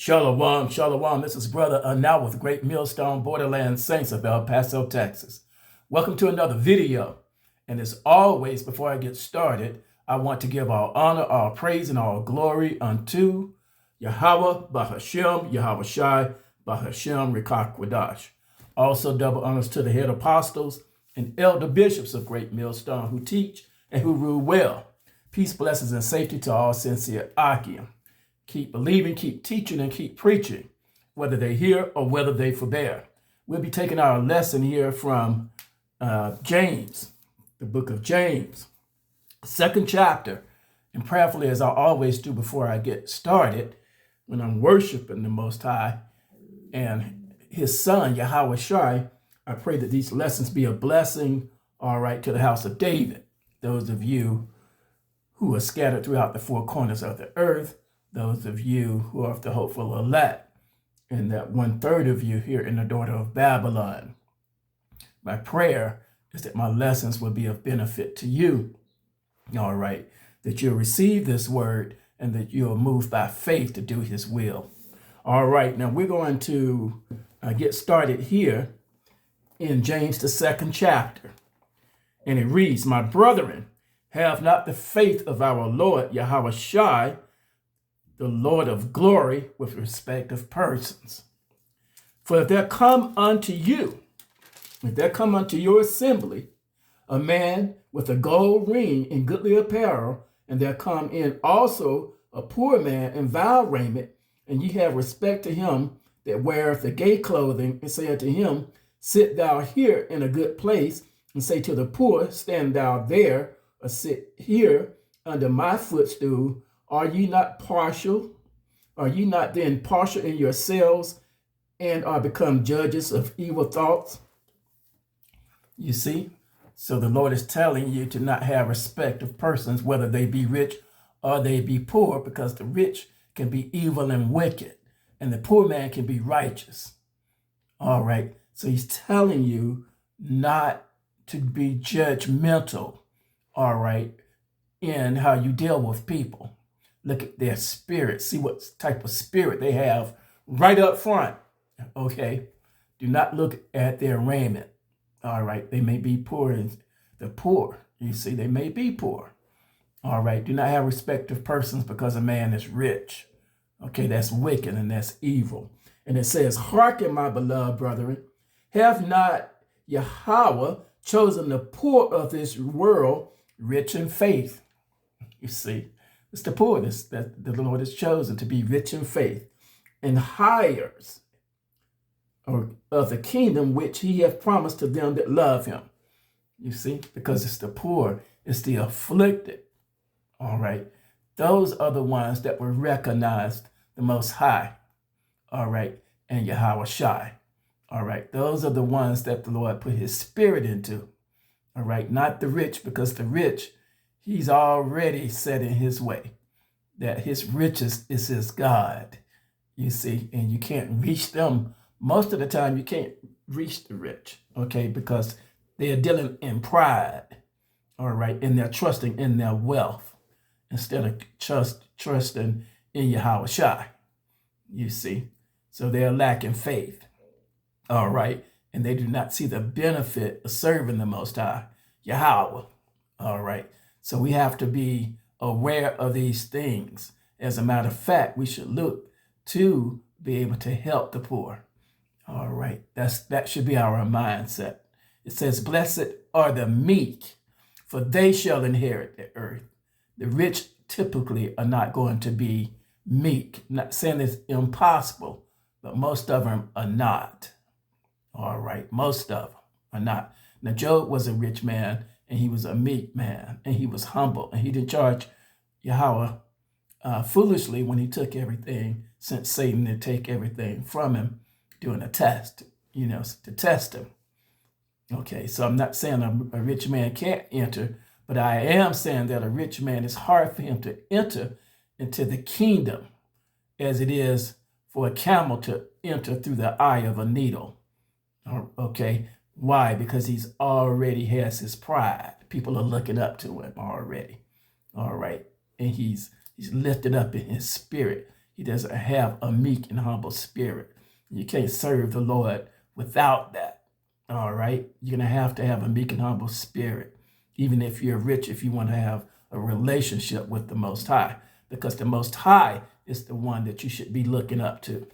Shalom, shalom. This is Brother Now with Great Millstone Borderland Saints of El Paso, Texas. Welcome to another video. And as always, before I get started, I want to give all honor, all praise, and all glory unto Yahweh, Bahashem, Yahweh Shai, Bahashem, Rikak Wadash. Also, double honors to the head apostles and elder bishops of Great Millstone who teach and who rule well. Peace, blessings, and safety to all sincere Akim. Keep believing, keep teaching, and keep preaching, whether they hear or whether they forbear. We'll be taking our lesson here from James, the book of James, second chapter. And prayerfully, as I always do before I get started, when I'm worshiping the Most High and his son, Yahweh Shai, I pray that these lessons be a blessing, all right, to the house of David. Those of you who are scattered throughout the four corners of the earth, those of you who are of the hopeful elect, and that 1/3 of you here in the daughter of Babylon. My prayer is that my lessons will be of benefit to you, all right, that you'll receive this word and that you'll move by faith to do his will. All right, now we're going to get started here in James, the second chapter. And it reads, "My brethren, have not the faith of our Lord Yahweh Shai, the Lord of glory, with respect of persons. For if there come unto your assembly, a man with a gold ring in goodly apparel, and there come in also a poor man in vile raiment, and ye have respect to him that weareth the gay clothing, and say unto him, Sit thou here in a good place, and say to the poor, Stand thou there, or sit here under my footstool, are ye not partial? Are ye not then partial in yourselves and are become judges of evil thoughts?" You see? So the Lord is telling you to not have respect of persons, whether they be rich or they be poor, because the rich can be evil and wicked, and the poor man can be righteous. All right. So he's telling you not to be judgmental, all right, in how you deal with people. Look at their spirit. See what type of spirit they have right up front. Okay. Do not look at their raiment. All right. They may be poor. The poor. You see, they may be poor. All right. Do not have respect of persons because a man is rich. Okay. That's wicked and that's evil. And it says, "Hearken, my beloved brethren, have not Yahweh chosen the poor of this world rich in faith?" You see. It's the poor that the Lord has chosen to be rich in faith and hires of the kingdom which he hath promised to them that love him. You see, because it's the poor, it's the afflicted. All right. Those are the ones that will recognize the Most High. All right. And Yahweh Shai. All right. Those are the ones that the Lord put his spirit into. All right. Not the rich, because the rich, he's already set in his way that his riches is his God, you see, and you can't reach them. Most of the time, you can't reach the rich, okay, because they are dealing in pride, all right, and they're trusting in their wealth instead of trusting in Yahweh Shai, you see. So they're lacking faith, all right, and they do not see the benefit of serving the Most High, Yahweh, all right. So we have to be aware of these things. As a matter of fact, we should look to be able to help the poor. All right. That should be our mindset. It says, "Blessed are the meek, for they shall inherit the earth." The rich typically are not going to be meek. I'm not saying it's impossible, but most of them are not. All right. Most of them are not. Now, Job was a rich man, and he was a meek man, and he was humble, and he didn't charge Yahweh foolishly when he took everything, sent Satan to take everything from him during a test, to test him. Okay, so I'm not saying a rich man can't enter, but I am saying that a rich man, is hard for him to enter into the kingdom as it is for a camel to enter through the eye of a needle. Okay. Why? Because he's already has his pride. People are looking up to him already. All right. And he's lifted up in his spirit. He doesn't have a meek and humble spirit. You can't serve the Lord without that. All right. You're going to have a meek and humble spirit, even if you're rich, if you want to have a relationship with the Most High, because the Most High is the one that you should be looking up to.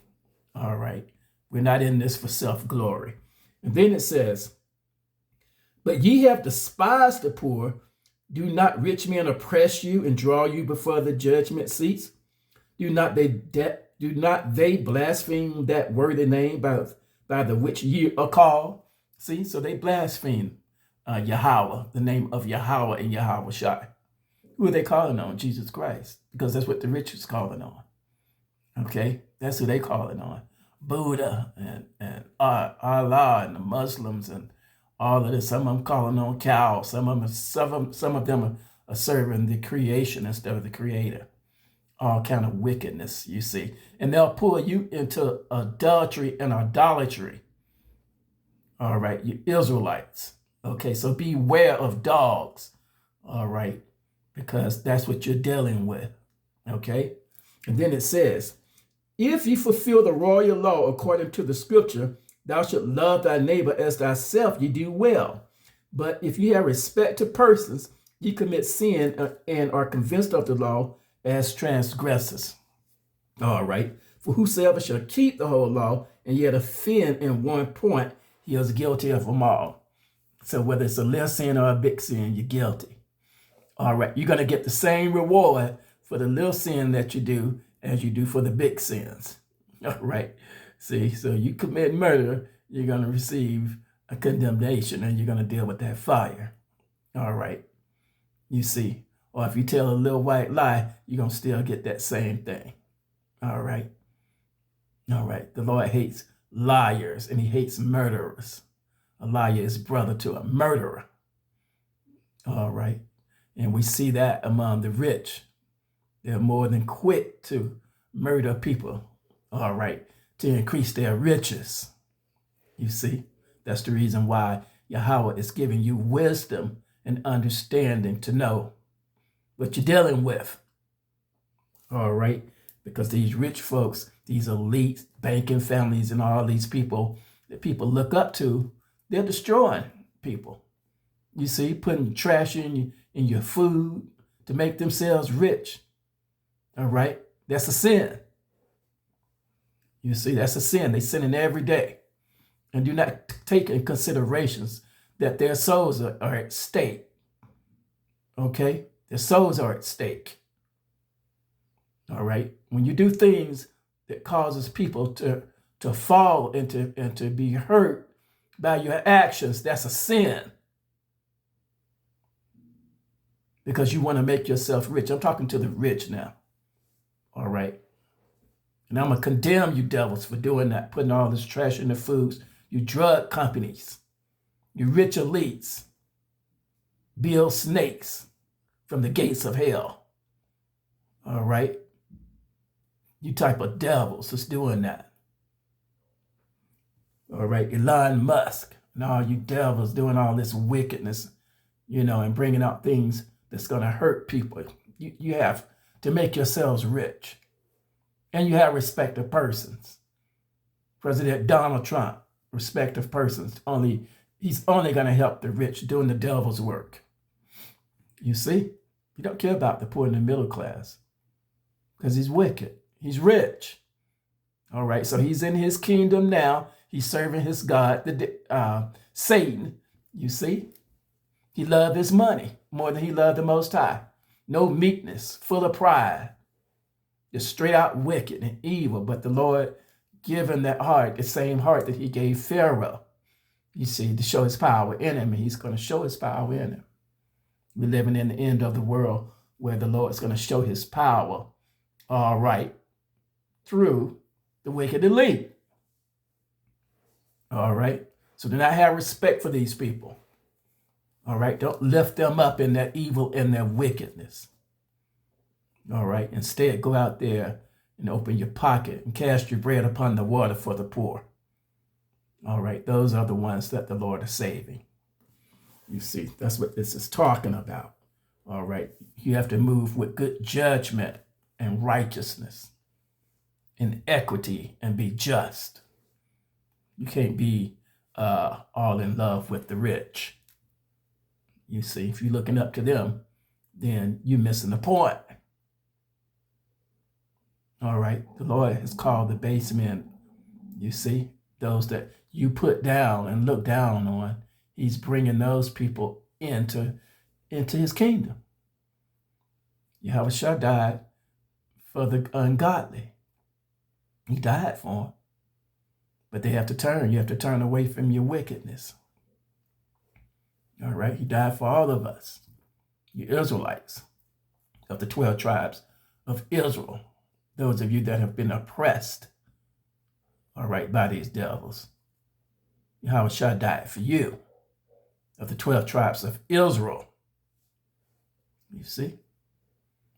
All right. We're not in this for self-glory. And then it says, but ye have despised the poor. Do not rich men oppress you and draw you before the judgment seats? Do not they blaspheme that worthy name by the which ye are called? See, so they blaspheme Yahweh, the name of Yahweh and Yahweh Shai. Who are they calling on? Jesus Christ, because that's what the rich is calling on. Okay, that's who they calling on. Buddha and Allah and the Muslims and all of this. Some of them calling on cows. Some of them are serving the creation instead of the creator. All kind of wickedness, you see. And they'll pull you into adultery and idolatry. All right, you Israelites. Okay, so beware of dogs. All right, because that's what you're dealing with. Okay, and then it says, if you fulfill the royal law according to the scripture, thou shalt love thy neighbor as thyself, you do well. But if you have respect to persons, you commit sin and are convinced of the law as transgressors. All right. For whosoever shall keep the whole law and yet offend in one point, he is guilty of them all. So whether it's a little sin or a big sin, you're guilty. All right. You're going to get the same reward for the little sin that you do as you do for the big sins. All right. See, so you commit murder, you're going to receive a condemnation and you're going to deal with that fire. All right. You see, or if you tell a little white lie, you're going to still get that same thing. All right. All right. The Lord hates liars and he hates murderers. A liar is brother to a murderer. All right. And we see that among the rich. They're more than quick to murder people. All right. To increase their riches. You see, that's the reason why Yahweh is giving you wisdom and understanding to know what you're dealing with. All right. Because these rich folks, these elite banking families and all these people that people look up to, they're destroying people. You see, putting trash in your food to make themselves rich. All right. That's a sin. You see, that's a sin. They're sinning every day. And do not take in considerations that their souls are at stake. Okay? Their souls are at stake. All right? When you do things that causes people to fall and to be hurt by your actions, that's a sin. Because you want to make yourself rich. I'm talking to the rich now. All right? And I'm going to condemn you devils for doing that, putting all this trash in the foods. You drug companies, you rich elites, build snakes from the gates of hell. All right? You type of devils that's doing that. All right? Elon Musk and all you devils doing all this wickedness, and bringing out things that's going to hurt people. You have to make yourselves rich. And you have respect of persons. President Donald Trump, respect of persons. He's only going to help the rich doing the devil's work. You see? He don't care about the poor and the middle class because he's wicked. He's rich. All right, so he's in his kingdom now. He's serving his God, Satan. You see? He loved his money more than he loved the Most High. No meekness, full of pride. Just straight out wicked and evil, but the Lord give him that heart, the same heart that he gave Pharaoh, you see, to show his power in him, and he's going to show his power in him. We're living in the end of the world where the Lord is going to show his power, all right, through the wicked elite. All right, so do not have respect for these people. All right, don't lift them up in their evil and their wickedness. All right. Instead, go out there and open your pocket and cast your bread upon the water for the poor. All right. Those are the ones that the Lord is saving. You see, that's what this is talking about. All right. You have to move with good judgment and righteousness. in equity and be just. You can't be all in love with the rich. You see, if you're looking up to them, then you're missing the point. All right, the Lord has called the base men. You see, those that you put down and look down on, he's bringing those people into his kingdom. Yahushua died for the ungodly. He died for them. But they have to turn. You have to turn away from your wickedness. All right, he died for all of us, you Israelites of the 12 tribes of Israel, those of you that have been oppressed, all right, by these devils. Yahushua died for you, of the 12 tribes of Israel. You see?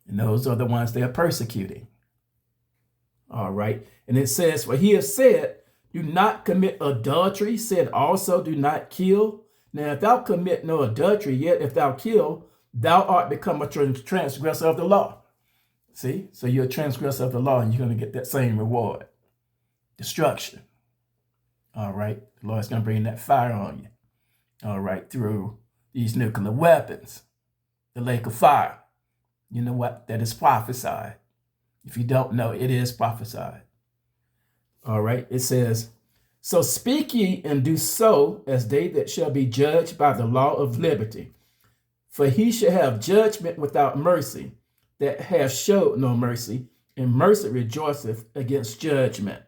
And those are the ones they are persecuting. All right. And it says, for he has said, do not commit adultery, said also, do not kill. Now, if thou commit no adultery, yet if thou kill, thou art become a transgressor of the law. See? So you're a transgressor of the law, and you're going to get that same reward. Destruction. All right. The Lord's going to bring that fire on you. All right. Through these nuclear weapons. The lake of fire. You know what? That is prophesied. If you don't know, it is prophesied. All right. It says, so speak ye and do so as they that shall be judged by the law of liberty. For he shall have judgment without mercy, that hath showed no mercy, and mercy rejoiceth against judgment.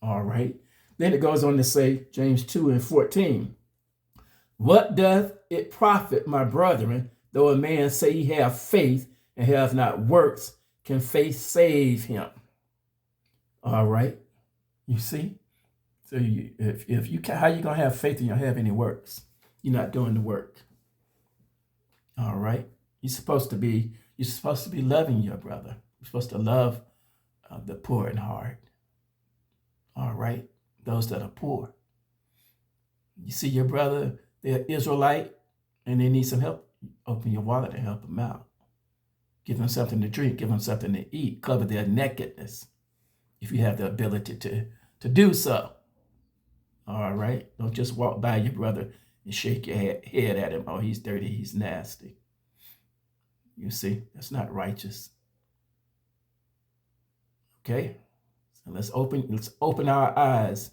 All right. Then it goes on to say, James 2:14, what doth it profit, my brethren, though a man say he have faith and have not works? Can faith save him? All right. You see? So if you can, how you going to have faith and you don't have any works? You're not doing the work. All right. You're supposed to be loving your brother. You're supposed to love the poor in heart. All right. Those that are poor. You see your brother, they're Israelite, and they need some help. Open your wallet and help them out. Give them something to drink. Give them something to eat. Cover their nakedness if you have the ability to do so. All right. Don't just walk by your brother and shake your head at him. Oh, he's dirty. He's nasty. You see, that's not righteous. Okay. So let's open our eyes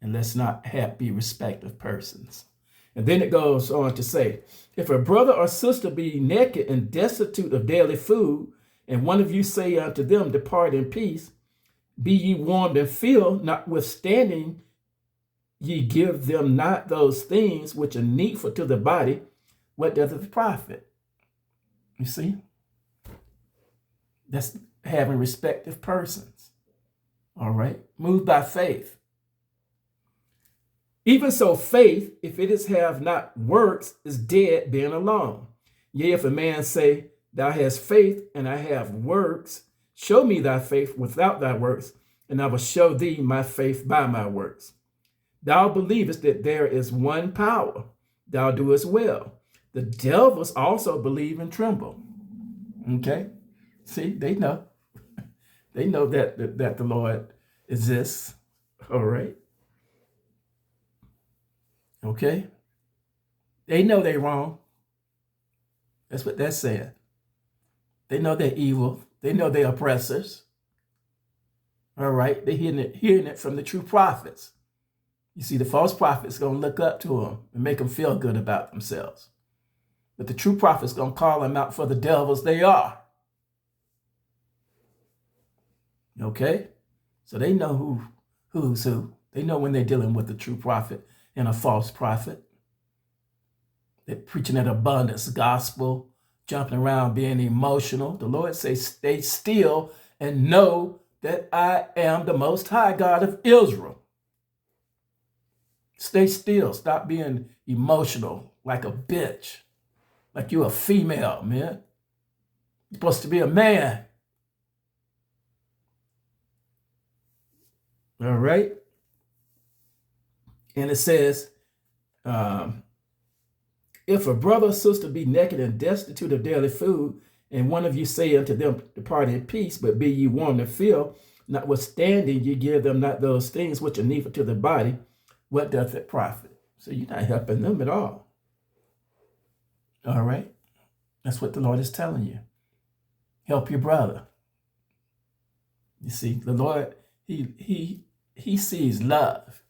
and let's not be respective persons. And then it goes on to say, if a brother or sister be naked and destitute of daily food, and one of you say unto them, depart in peace, be ye warmed and filled, notwithstanding ye give them not those things which are needful to the body, what doth it profit? You see? That's having respective persons. All right? Moved by faith. Even so, faith, if it is have not works, is dead being alone. Yea, if a man say, thou hast faith, and I have works, show me thy faith without thy works, and I will show thee my faith by my works. Thou believest that there is one power. Thou doest well. The devils also believe and tremble. Okay? See, they know. They know that the Lord exists. All right? Okay? They know they're wrong. That's what that's saying. They know they're evil. They know they're oppressors. All right? They're hearing it from the true prophets. You see, the false prophet's going to look up to them and make them feel good about themselves. But the true prophet's going to call them out for the devils they are. Okay? So they know who's who. They know when they're dealing with the true prophet and a false prophet. They're preaching that abundance gospel, jumping around, being emotional. The Lord says, stay still and know that I am the Most High God of Israel. Stay still. Stop being emotional like a bitch. Like you're a female, man. You're supposed to be a man. All right? And it says, if a brother or sister be naked and destitute of daily food, and one of you say unto them, depart in peace, but be ye warmed and filled, notwithstanding you give them not those things which are needful to the body, what doth it profit? So you're not helping them at all. All right? That's what the Lord is telling you. Help your brother. You see, the Lord, he sees love.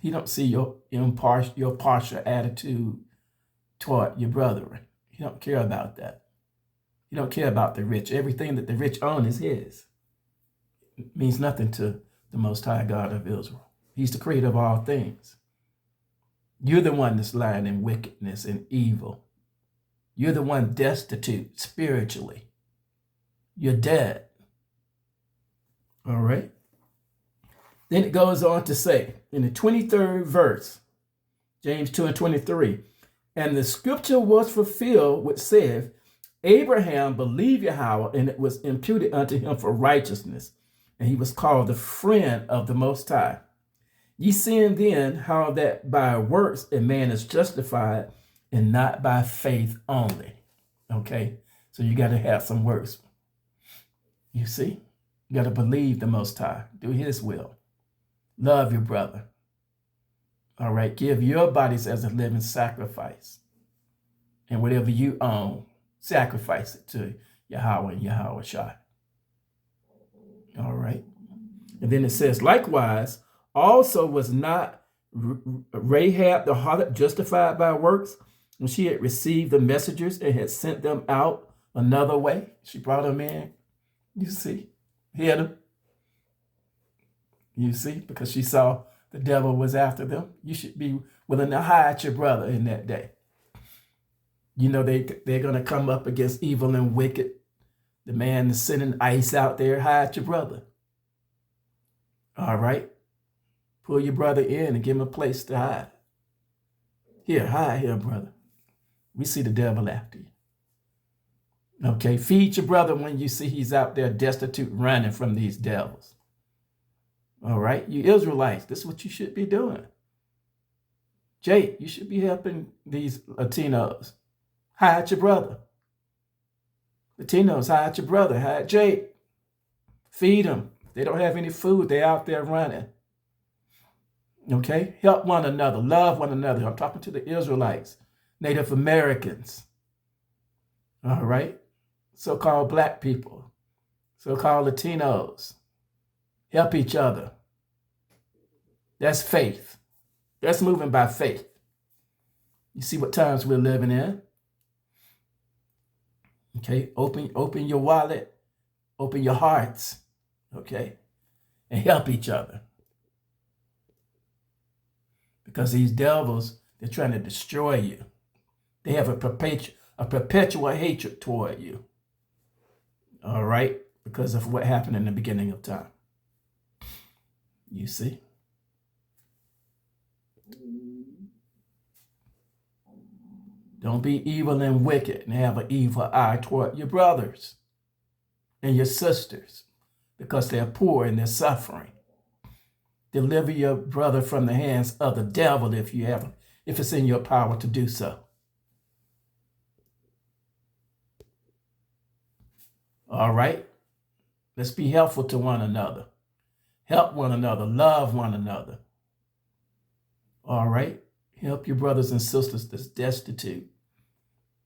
He don't see your partial attitude toward your brethren. He don't care about that. He don't care about the rich. Everything that the rich own is his. It means nothing to the Most High God of Israel. He's the creator of all things. You're the one that's lying in wickedness and evil. You're the one destitute spiritually. You're dead. All right? Then it goes on to say, in the 23rd verse, James 2:23, and the scripture was fulfilled, which saith, Abraham believed Yahweh, and it was imputed unto him for righteousness, and he was called the friend of the Most High. Ye seeing then how that by works a man is justified, and not by faith only. Okay? So you got to have some works. You see? You got to believe the Most High. Do his will. Love your brother. All right? Give your bodies as a living sacrifice. And whatever you own, sacrifice it to Yahweh and Yahweh Shai. All right? And then it says, likewise, also was not Rahab the harlot justified by works when she had received the messengers and had sent them out another way? She brought them in. You see? Hid them. You see? Because she saw the devil was after them. You should be willing to hide your brother in that day. You know they're going to come up against evil and wicked. The man is sending ice out there. Hide your brother. All right? Pull your brother in and give him a place to hide. Here, hide here, brother. We see the devil after you. Okay, feed your brother when you see he's out there destitute, running from these devils. All right, you Israelites, this is what you should be doing. Jake, you should be helping these Latinos. Hide your brother. Latinos, hide your brother. Hide Jake. Feed them. They don't have any food. They're out there running. Okay, help one another. Love one another. I'm talking to the Israelites, Native Americans. All right, so-called black people, so-called Latinos. Help each other. That's faith. That's moving by faith. You see what times we're living in. Okay, open your wallet, open your hearts, okay, and help each other. Because these devils, they're trying to destroy you. They have a perpetual hatred toward you. All right, because of what happened in the beginning of time. You see? Don't be evil and wicked and have an evil eye toward your brothers and your sisters because they're poor and they're suffering. Deliver your brother from the hands of the devil if it's in your power to do so. All right? Let's be helpful to one another. Help one another. Love one another. All right? Help your brothers and sisters that's destitute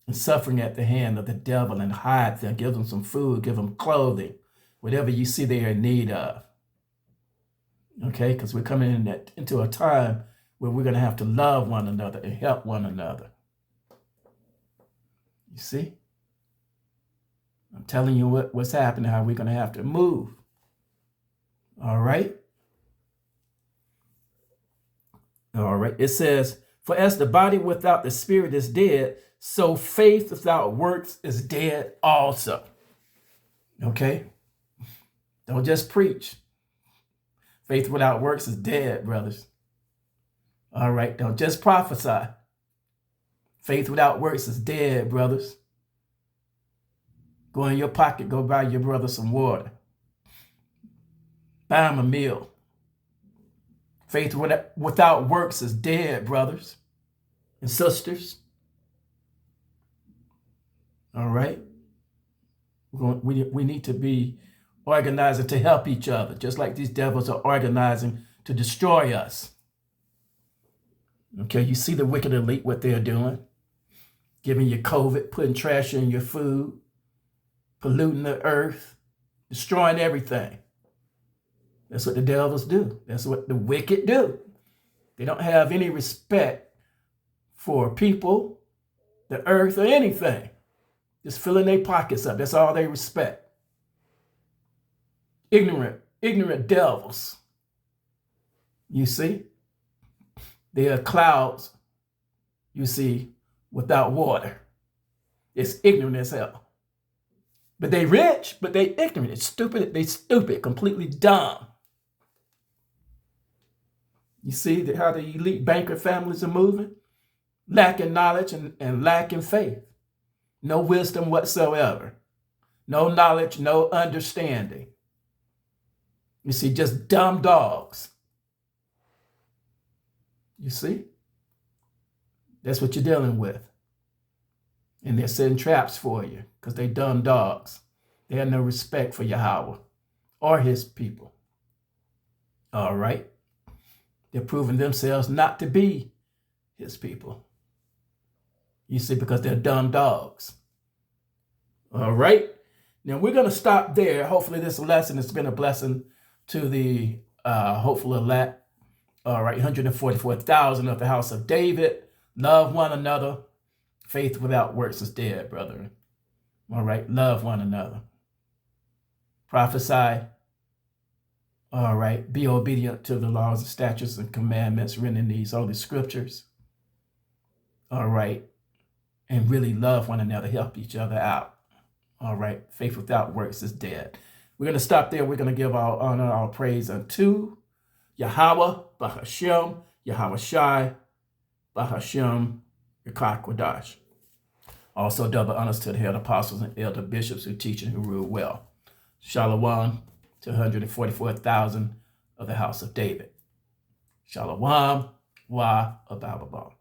and suffering at the hand of the devil and hide them. Give them some food. Give them clothing. Whatever you see they're in need of. Okay? Because we're coming into a time where we're going to have to love one another and help one another. You see? I'm telling you what's happening, how we're going to have to move. All right? All right. It says, for as the body without the spirit is dead, so faith without works is dead also. Okay? Don't just preach. Faith without works is dead, brothers. All right? Don't just prophesy. Faith without works is dead, brothers. Go in your pocket, go buy your brother some water. Buy him a meal. Faith without works is dead, brothers and sisters. All right? We need to be organizing to help each other, just like these devils are organizing to destroy us. Okay, you see the wicked elite, what they're doing, giving you COVID, putting trash in your food, polluting the earth, destroying everything. That's what the devils do. That's what the wicked do. They don't have any respect for people, the earth, or anything. Just filling their pockets up. That's all they respect. Ignorant devils. You see? They are clouds, you see, without water. It's ignorant as hell. But they rich, but they ignorant. It's stupid. They stupid, completely dumb. You see how the elite banker families are moving? Lacking knowledge and lacking faith. No wisdom whatsoever. No knowledge, no understanding. You see, just dumb dogs. You see? That's what you're dealing with. And they're setting traps for you because they dumb dogs. They have no respect for Yahweh or his people. All right? They're proving themselves not to be his people. You see, because they're dumb dogs. All right? Now, we're going to stop there. Hopefully, this lesson has been a blessing to the hopeful elect. All right, 144,000 of the house of David. Love one another. Faith without works is dead, brethren. All right, love one another. Prophesy. All right, be obedient to the laws and statutes and commandments written in these holy scriptures. All right, and really love one another, help each other out. All right, faith without works is dead. We're going to stop there. We're going to give our honor, our praise unto Yahweh, Bahashem, Yahweh Shai, Bahashem, Yakakwadash. Also, double honors to the head apostles and elder bishops who teach and who rule well. Shalom to 144,000 of the house of David. Shalom, wa abababa.